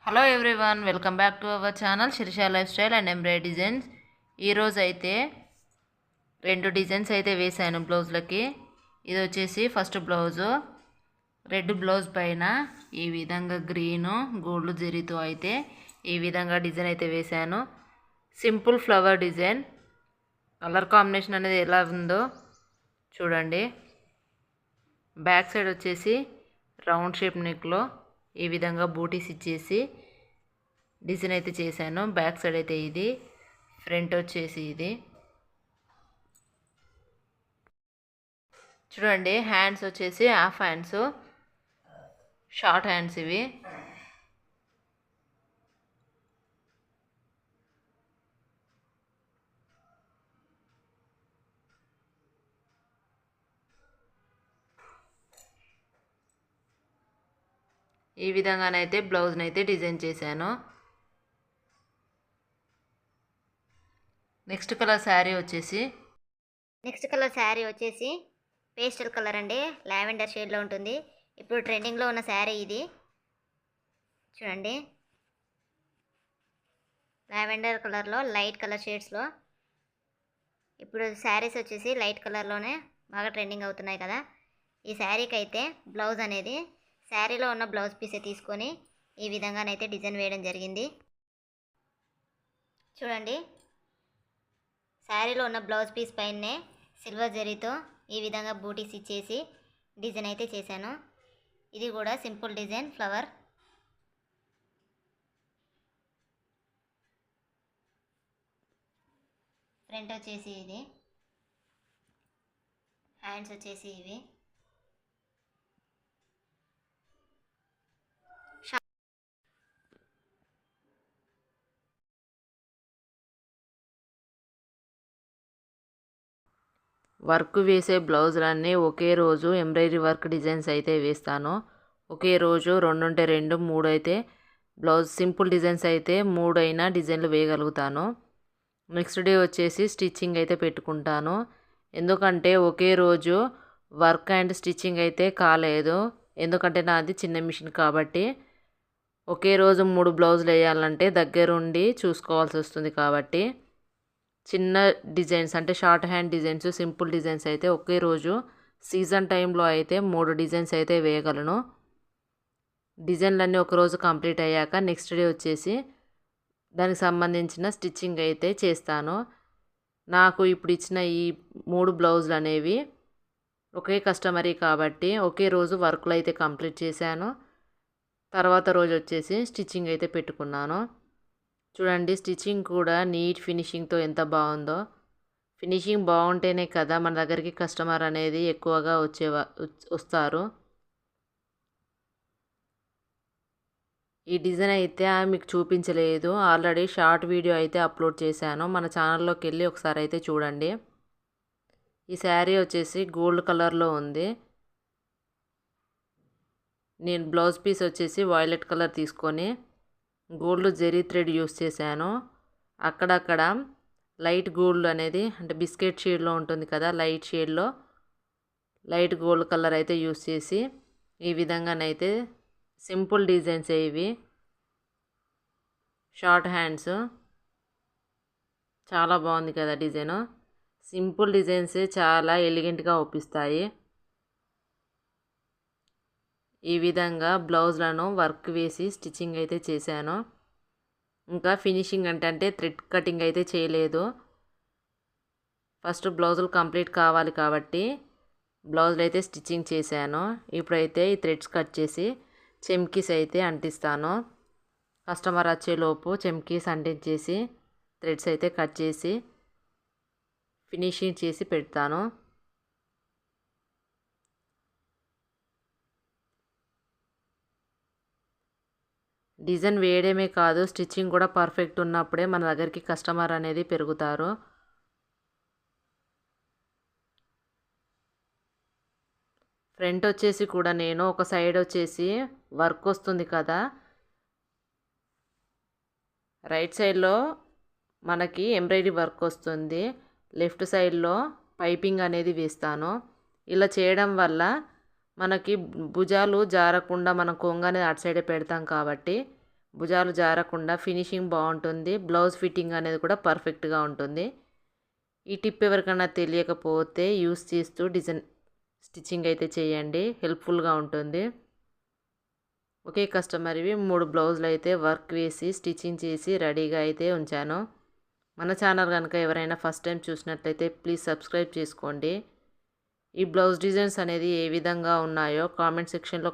Hello everyone, welcome back to our channel Shirisha life style and embroidery designs. ఈరోజు అయితే 2 designs అయితే వేసాను బ్లౌజ్లకి. ఇది వచ్చేసి ఫస్ట్ బ్లౌజు, రెడ్ బ్లౌజ్ పైన ఈ విధంగా గ్రీను గోల్డ్ జరీతో అయితే ఈ విధంగా డిజైన్ అయితే వేసాను. Simple flower design. Colour combination అనేది ఎలా ఉందో చూడండి. బ్యాక్ సైడ్ వచ్చేసి రౌండ్ షేప్ నెక్లో ఈ విధంగా బూటీస్ ఇచ్చేసి డిజైన్ అయితే చేశాను. బ్యాక్ సైడ్ అయితే ఇది, ఫ్రంట్ వచ్చేసి ఇది చూడండి. హ్యాండ్స్ వచ్చేసి హాఫ్ హ్యాండ్స్, షార్ట్ హ్యాండ్స్ ఇవి. ఈ విధంగానైతే బ్లౌజ్నైతే డిజైన్ చేశాను. నెక్స్ట్ కలర్ శారీ వచ్చేసి పేస్టల్ కలర్ అండి, లావెండర్ షేడ్లో ఉంటుంది. ఇప్పుడు ట్రెండింగ్లో ఉన్న శారీ ఇది చూడండి. లావెండర్ కలర్లో లైట్ కలర్ షేడ్స్లో ఇప్పుడు శారీస్ వచ్చేసి లైట్ కలర్లోనే బాగా ట్రెండింగ్ అవుతున్నాయి కదా. ఈ శారీకి అయితే బ్లౌజ్ అనేది శారీలో ఉన్న బ్లౌజ్ పీసే తీసుకొని ఈ విధంగానైతే డిజైన్ వేయడం జరిగింది. చూడండి, శారీలో ఉన్న బ్లౌజ్ పీస్ పైనే సిల్వర్ జరీతో ఈ విధంగా బూటీస్ ఇచ్చేసి డిజైన్ అయితే చేశాను. ఇది కూడా సింపుల్ డిజైన్ ఫ్లవర్. ఫ్రంట్ వచ్చేసి ఇది, హ్యాండ్స్ వచ్చేసి ఇవి. వర్క్ వేసే బ్లౌజులన్నీ ఒకే రోజు ఎంబ్రాయిడరీ వర్క్ డిజైన్స్ అయితే వేస్తాను. ఒకే రోజు 2 ఉంటే 2, 3 అయితే బ్లౌజ్ సింపుల్ డిజైన్స్ అయితే 3 అయినా డిజైన్లు వేయగలుగుతాను. నెక్స్ట్ డే వచ్చేసి స్టిచ్చింగ్ అయితే పెట్టుకుంటాను. ఎందుకంటే ఒకే రోజు వర్క్ అండ్ స్టిచ్చింగ్ అయితే కాలేదు. ఎందుకంటే నాది చిన్న మిషన్ కాబట్టి ఒకే రోజు 3 బ్లౌజులు వేయాలంటే దగ్గరుండి చూసుకోవాల్సి వస్తుంది. కాబట్టి చిన్న డిజైన్స్ అంటే short hand designs, simple designs అయితే ఒకే రోజు సీజన్ టైంలో అయితే 3 డిజైన్స్ అయితే వేయగలను. డిజైన్లన్నీ ఒకరోజు కంప్లీట్ అయ్యాక నెక్స్ట్ డే వచ్చేసి దానికి సంబంధించిన స్టిచ్చింగ్ అయితే చేస్తాను. నాకు ఇప్పుడు ఇచ్చిన ఈ 3 బ్లౌజులు అనేవి ఒకే కస్టమరీ కాబట్టి ఒకే రోజు వర్క్లు అయితే కంప్లీట్ చేశాను. తర్వాత రోజు వచ్చేసి స్టిచ్చింగ్ అయితే పెట్టుకున్నాను. చూడండి, స్టిచ్చింగ్ కూడా నీట్ ఫినిషింగ్తో ఎంత బాగుందో. ఫినిషింగ్ బాగుంటేనే కదా మన దగ్గరికి కస్టమర్ అనేది ఎక్కువగా వస్తారు. ఈ డిజైన్ అయితే మీకు చూపించలేదు, ఆల్రెడీ షార్ట్ వీడియో అయితే అప్లోడ్ చేశాను. మన ఛానల్లోకి వెళ్ళి ఒకసారి అయితే చూడండి. ఈ శారీ వచ్చేసి గోల్డ్ కలర్లో ఉంది. నేను బ్లౌజ్ పీస్ వచ్చేసి వైలెట్ కలర్ తీసుకొని గోల్డ్ జెరీ థ్రెడ్ యూస్ చేశాను. అక్కడక్కడ లైట్ గోల్డ్ అనేది అంటే బిస్కెట్ షేడ్లో ఉంటుంది కదా, లైట్ షేడ్లో లైట్ గోల్డ్ కలర్ అయితే యూస్ చేసి ఈ విధంగానైతే సింపుల్ డిజైన్స్ ఇవి. షార్ట్ హ్యాండ్స్ చాలా బాగుంది కదా డిజైన్. సింపుల్ డిజైన్స్ చాలా ఎలిగెంట్గా ఒప్పిస్తాయి. ఈ విధంగా బ్లౌజ్లను వర్క్ వేసి స్టిచ్చింగ్ అయితే చేశాను. ఇంకా ఫినిషింగ్ అంటే థ్రెడ్ కటింగ్ అయితే చేయలేదు. ఫస్ట్ బ్లౌజులు కంప్లీట్ కావాలి కాబట్టి బ్లౌజులు అయితే స్టిచ్చింగ్ చేశాను. ఇప్పుడైతే ఈ థ్రెడ్స్ కట్ చేసి చెమ్కీస్ అయితే అంటిస్తాను. కస్టమర్ వచ్చేలోపు చెమ్కీస్ అంటించేసి థ్రెడ్స్ అయితే కట్ చేసి ఫినిషింగ్ చేసి పెడతాను. డిజైన్ వేయడమే కాదు, స్టిచ్చింగ్ కూడా పర్ఫెక్ట్ ఉన్నప్పుడే మన దగ్గరికి కస్టమర్ అనేది పెరుగుతారు. ఫ్రంట్ వచ్చేసి కూడా నేను ఒక సైడ్ వచ్చేసి వర్క్ వస్తుంది కదా, రైట్ సైడ్లో మనకి ఎంబ్రాయిడరీ వర్క్ వస్తుంది, లెఫ్ట్ సైడ్లో పైపింగ్ అనేది వేస్తాను. ఇలా చేయడం వల్ల మనకి భుజాలు జారకుండా మనం కొంగు అనేది అటు సైడే పెడతాం కాబట్టి భుజాలు జారకుండా ఫినిషింగ్ బాగుంటుంది. బ్లౌజ్ ఫిట్టింగ్ అనేది కూడా పర్ఫెక్ట్గా ఉంటుంది. ఈ టిప్ ఎవరికైనా తెలియకపోతే యూస్ చేస్తూ డిజైన్ స్టిచ్చింగ్ అయితే చేయండి, హెల్ప్ఫుల్గా ఉంటుంది. ఒకే కస్టమర్వి 3 బ్లౌజులు అయితే వర్క్ వేసి స్టిచ్చింగ్ చేసి రెడీగా అయితే ఉంచాను. మన ఛానల్ కనుక ఎవరైనా ఫస్ట్ టైం చూసినట్లయితే ప్లీజ్ సబ్స్క్రైబ్ చేసుకోండి. ఈ బ్లౌజ్ డిజైన్స్ అనేది ఏ విధంగా ఉన్నాయో కామెంట్ సెక్షన్లో